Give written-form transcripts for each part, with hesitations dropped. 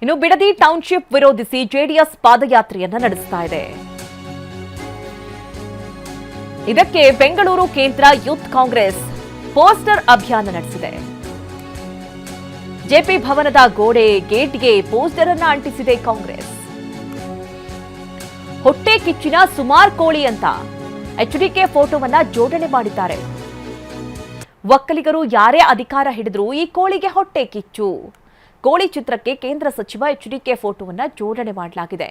ಇನ್ನು ಬಿಡದಿ ಟೌನ್ಶಿಪ್ ವಿರೋಧಿಸಿ ಜೆಡಿಎಸ್ ಪಾದಯಾತ್ರೆಯನ್ನ ನಡೆಸ್ತಾ ಇದೆ. ಇದಕ್ಕೆ ಬೆಂಗಳೂರು ಕೇಂದ್ರ ಯೂತ್ ಕಾಂಗ್ರೆಸ್ ಪೋಸ್ಟರ್ ಅಭಿಯಾನ ನಡೆಸಿದೆ. ಜೆಪಿ ಭವನದ ಗೋಡೆ ಗೇಟ್ಗೆ ಪೋಸ್ಟರ್ ಅನ್ನ ಅಂಟಿಸಿದೆ ಕಾಂಗ್ರೆಸ್. ಹೊಟ್ಟೆ ಕಿಚ್ಚಿನ ಸುಮಾರ್ ಕೋಳಿ ಅಂತ ಎಚ್ಡಿಕೆ ಫೋಟೋವನ್ನ ಜೋಡಣೆ ಮಾಡಿದ್ದಾರೆ. ಒಕ್ಕಲಿಗರು ಯಾರೇ ಅಧಿಕಾರ ಹಿಡಿದ್ರೂ ಈ ಕೋಳಿಗೆ ಹೊಟ್ಟೆ ಕಿಚ್ಚು. ಕೋಳಿ ಚಿತ್ರಕ್ಕೆ ಕೇಂದ್ರ ಸಚಿವ ಎಚ್ಡಿಕೆ ಫೋಟೋವನ್ನ ಜೋಡಣೆ ಮಾಡಲಾಗಿದೆ.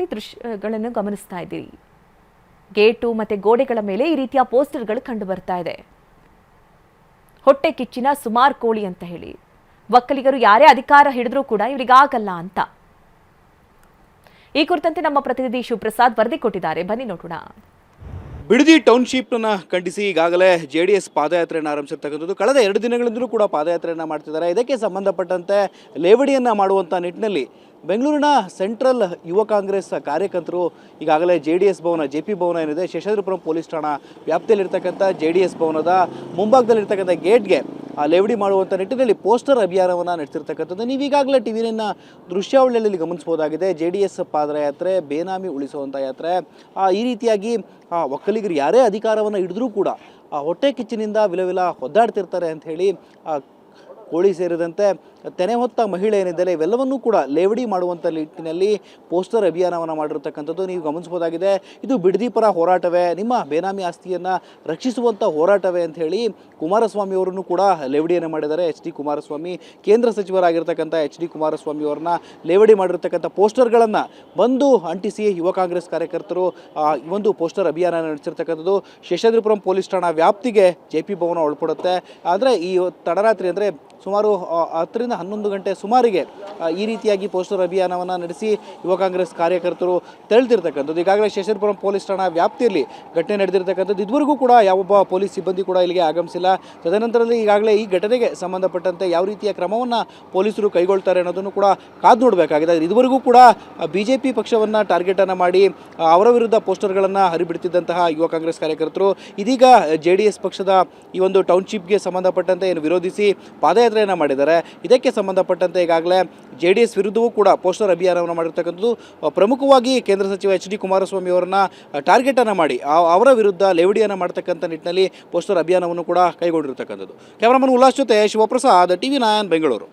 ಈ ದೃಶ್ಯಗಳನ್ನು ಗಮನಿಸ್ತಾ ಇದ್ದೀರಿ. ಗೇಟು ಮತ್ತೆ ಗೋಡೆಗಳ ಮೇಲೆ ಈ ರೀತಿಯ ಪೋಸ್ಟರ್ಗಳು ಕಂಡು ಬರ್ತಾ ಇದೆ. ಹೊಟ್ಟೆ ಕಿಚ್ಚಿನ ಸುಮಾರ್ ಕೋಳಿ ಅಂತ ಹೇಳಿ ಒಕ್ಕಲಿಗರು ಯಾರೇ ಅಧಿಕಾರ ಹಿಡಿದ್ರೂ ಕೂಡ ಇವರಿಗಾಗಲ್ಲ ಅಂತ. ಈ ಕುರಿತಂತೆ ನಮ್ಮ ಪ್ರತಿನಿಧಿ ಶಿವಪ್ರಸಾದ್ ವರದಿ ಕೊಟ್ಟಿದ್ದಾರೆ, ಬನ್ನಿ ನೋಡೋಣ. ಬಿಡದಿ ಟೌನ್ಶಿಪ್ನ ಖಂಡಿಸಿ ಈಗಾಗಲೇ ಜೆಡಿಎಸ್ ಪಾದಯಾತ್ರೆಯನ್ನು ಆರಂಭಿಸಿರ್ತಕ್ಕಂಥದ್ದು. ಕಳೆದ 2 ದಿನಗಳಿಂದಲೂ ಕೂಡ ಪಾದಯಾತ್ರೆಯನ್ನು ಮಾಡ್ತಿದ್ದಾರೆ. ಇದಕ್ಕೆ ಸಂಬಂಧಪಟ್ಟಂತೆ ಲೇವಡಿಯನ್ನು ಮಾಡುವಂಥ ನಿಟ್ಟಿನಲ್ಲಿ ಬೆಂಗಳೂರಿನ ಸೆಂಟ್ರಲ್ ಯುವ ಕಾಂಗ್ರೆಸ್ ಕಾರ್ಯಕರ್ತರು ಈಗಾಗಲೇ JDS ಭವನ ಜೆಪಿ ಭವನ ಏನಿದೆ ಶೇಷಾದ್ರಿಪುರಂ ಪೊಲೀಸ್ ಠಾಣಾ ವ್ಯಾಪ್ತಿಯಲ್ಲಿರ್ತಕ್ಕಂಥ JDS ಭವನದ ಮುಂಭಾಗದಲ್ಲಿರ್ತಕ್ಕಂಥ ಗೇಟ್ಗೆ ಲೇವಡಿ ಮಾಡುವಂಥ ನಿಟ್ಟಿನಲ್ಲಿ ಪೋಸ್ಟರ್ ಅಭಿಯಾನವನ್ನು ನಡೆಸಿರ್ತಕ್ಕಂಥದ್ದು. ನೀವು ಈಗಾಗಲೇ ಟಿವಿನ ದೃಶ್ಯಾವಳಿಯಲ್ಲಿ ಗಮನಿಸಬಹುದಾಗಿದೆ. JDS ಪಾದಯಾತ್ರೆ ಬೇನಾಮಿ ಉಳಿಸುವಂಥ ಯಾತ್ರೆ. ಈ ರೀತಿಯಾಗಿ ಒಕ್ಕಲಿಗರು ಯಾರೇ ಅಧಿಕಾರವನ್ನು ಹಿಡಿದ್ರೂ ಕೂಡ ಹೊಟ್ಟೆ ಕಿಚ್ಚಿನಿಂದ ವಿಲವಿಲ ಒದ್ದಾಡ್ತಿರ್ತಾರೆ ಅಂಥೇಳಿ ಕೋಳಿ ಸೇರಿದಂತೆ ತೆನೆ ಹೊತ್ತ ಮಹಿಳೆ ಏನಿದ್ದಾರೆ ಇವೆಲ್ಲವನ್ನೂ ಕೂಡ ಲೇವಡಿ ಮಾಡುವಂಥ ನಿಟ್ಟಿನಲ್ಲಿ ಪೋಸ್ಟರ್ ಅಭಿಯಾನವನ್ನು ಮಾಡಿರ್ತಕ್ಕಂಥದ್ದು ನೀವು ಗಮನಿಸಬಹುದಾಗಿದೆ. ಇದು ಬಿಡದಿ ಪರ ಹೋರಾಟವೇ, ನಿಮ್ಮ ಬೇನಾಮಿ ಆಸ್ತಿಯನ್ನು ರಕ್ಷಿಸುವಂಥ ಹೋರಾಟವೇ ಅಂತ ಹೇಳಿ ಕುಮಾರಸ್ವಾಮಿ ಅವರನ್ನು ಕೂಡ ಲೇವಡಿಯನ್ನು ಮಾಡಿದ್ದಾರೆ. HD ಕುಮಾರಸ್ವಾಮಿ ಕೇಂದ್ರ ಸಚಿವರಾಗಿರ್ತಕ್ಕಂಥ HD ಕುಮಾರಸ್ವಾಮಿ ಅವರನ್ನ ಲೇವಡಿ ಮಾಡಿರ್ತಕ್ಕಂಥ ಪೋಸ್ಟರ್ಗಳನ್ನು ಬಂದು ಅಂಟಿಸಿ ಯುವ ಕಾಂಗ್ರೆಸ್ ಕಾರ್ಯಕರ್ತರು ಈ ಒಂದು ಪೋಸ್ಟರ್ ಅಭಿಯಾನ ನಡೆಸಿರ್ತಕ್ಕಂಥದ್ದು. ಶೇಷಾದ್ರಿಪುರಂ ಪೊಲೀಸ್ ಠಾಣಾ ವ್ಯಾಪ್ತಿಗೆ ಜೆಪಿ ಭವನ ಒಳಪಡುತ್ತೆ. ಆದರೆ ಈ ತಡರಾತ್ರಿ ಅಂದರೆ ಸುಮಾರು 10 ರಿಂದ 11 ಗಂಟೆ ಸುಮಾರಿಗೆ ಈ ರೀತಿಯಾಗಿ ಪೋಸ್ಟರ್ ಅಭಿಯಾನವನ್ನು ನಡೆಸಿ ಯುವ ಕಾಂಗ್ರೆಸ್ ಕಾರ್ಯಕರ್ತರು ತೆರಳುತ್ತಿರ್ತಕ್ಕಂಥದ್ದು. ಈಗಾಗಲೇ ಶೇಷಾದ್ರಿಪುರಂ ಪೊಲೀಸ್ ಠಾಣಾ ವ್ಯಾಪ್ತಿಯಲ್ಲಿ ಘಟನೆ ನಡೆದಿರ್ತಕ್ಕಂಥದ್ದು. ಇದುವರೆಗೂ ಕೂಡ ಯಾವೊಬ್ಬ ಪೊಲೀಸ್ ಸಿಬ್ಬಂದಿ ಕೂಡ ಇಲ್ಲಿಗೆ ಆಗಮಿಸಿಲ್ಲ. ತದನಂತರದಲ್ಲಿ ಈಗಾಗಲೇ ಈ ಘಟನೆಗೆ ಸಂಬಂಧಪಟ್ಟಂತೆ ಯಾವ ರೀತಿಯ ಕ್ರಮವನ್ನು ಪೊಲೀಸರು ಕೈಗೊಳ್ತಾರೆ ಅನ್ನೋದನ್ನು ಕೂಡ ಕಾದು ನೋಡಬೇಕಾಗಿದೆ. ಇದುವರೆಗೂ ಕೂಡ BJP ಪಕ್ಷವನ್ನು ಟಾರ್ಗೆಟನ್ನು ಮಾಡಿ ಅವರ ವಿರುದ್ಧ ಪೋಸ್ಟರ್ಗಳನ್ನು ಹರಿಬಿಡ್ತಿದ್ದಂತಹ ಯುವ ಕಾಂಗ್ರೆಸ್ ಕಾರ್ಯಕರ್ತರು ಇದೀಗ JDS ಪಕ್ಷದ ಈ ಒಂದು ಟೌನ್ಶಿಪ್ಗೆ ಸಂಬಂಧಪಟ್ಟಂತೆ ಏನು ವಿರೋಧಿಸಿ ಪಾದಯಾತ್ರೆಯನ್ನು ಮಾಡಿದ್ದಾರೆ. ಇದಕ್ಕೆ ಸಂಬಂಧಪಟ್ಟಂತೆ ಈಗಾಗಲೇ JDS ವಿರುದ್ಧವೂ ಕೂಡ ಪೋಸ್ಟರ್ ಅಭಿಯಾನವನ್ನು ಮಾಡಿರ್ತಕ್ಕಂಥದ್ದು. ಪ್ರಮುಖವಾಗಿ ಕೇಂದ್ರ ಸಚಿವ HD ಕುಮಾರಸ್ವಾಮಿ ಅವರನ್ನ ಟಾರ್ಗೆಟನ್ನು ಮಾಡಿ ಅವರ ವಿರುದ್ಧ ಲೇವಡಿಯನ್ನು ಮಾಡ್ತಕ್ಕಂಥ ನಿಟ್ಟಿನಲ್ಲಿ ಪೋಸ್ಟರ್ ಅಭಿಯಾನವನ್ನು ಕೂಡ ಕೈಗೊಂಡಿರ್ತಕ್ಕಂಥದ್ದು. ಕ್ಯಾಮರಾಮನ್ ಉಲ್ಲಾಸ್ ಜೊತೆ ಶಿವಪ್ರಸಾದ್, TV9 ಬೆಂಗಳೂರು.